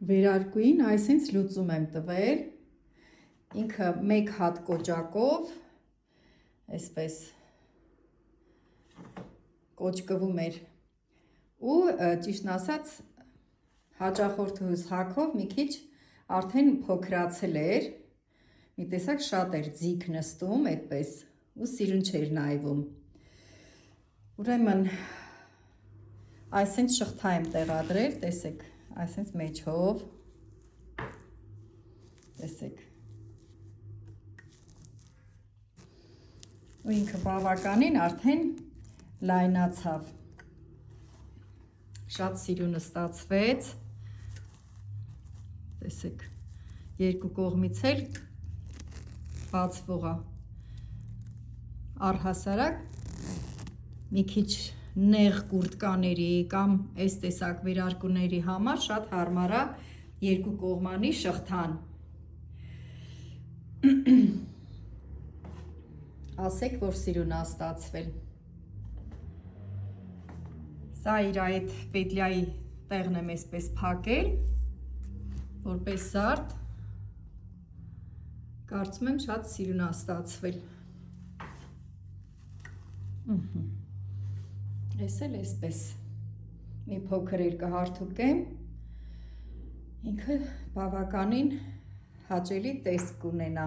Վերարկուին այսինչ լուծում եմ տվել, ինքը մեկ հատ կոճակով, այսպես կոճկվում էր, ու ճիշտն ասած հաճախորդուհուս հագով մի քիչ արդեն փոքրացել էր, մի տեսակ շատ էր ձիգ նստում այդպես, ու սիրուն չէր նայվում, ուրեմն այսինչ շղթա եմ տեղադրել, տեսեք, այսինչ մեջով, տեսեք, ու ինքը բավականին արդեն լայնացավ, շատ սիրունը ստացվեց, տեսեք, երկու կողմից էլ բացվողա, առհասարակ մի քիչ նեղ կուրտկաների կամ այս տեսակ վերարկուների համար շատ հարմար է երկու կողմանի շղթան, ասեք, որ սիրուն է ստացվել, սա իր այդ պետլյայի տեղն եմ այսպես փակել, որպես զարդ, կարծում եմ շատ սիրուն է ստացվել, Ես էլ այսպես մի փոքր էլ կհարթուկեմ, ինքը բավականին հաճելի տեսք կունենա,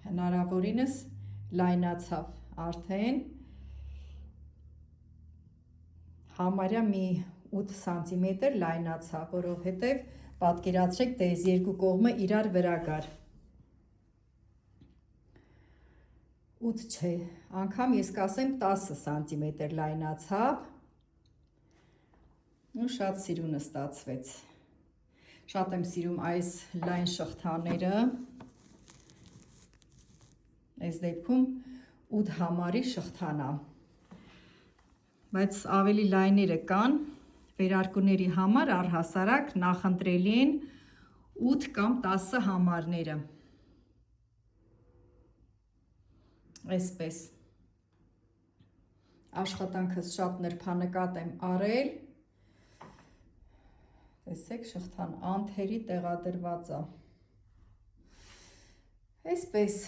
հնարավորինս լայնացավ արդեն, համարյա մի 8 սանտիմետր լայնացավ, որովհետև պատկերացրեք, թե այս երկու կողմը իրար վրա գար, 8 չէ, անգամ ես կասեմ 10 սանտիմետր լայնացավ, ու շատ սիրունը ստացվեց, շատ եմ սիրում այս լայն շղթաները, այս դեպքում 8 համարի շղթան է, բայց ավելի լայները կան, վերարկուների համար առհասարակ նախընտրելի են 8 կամ 10 համարները, այսպես, աշխատանքս շատ նրբանկատ եմ արել, տեսեք շղթան անթերի տեղադրված է, այսպես,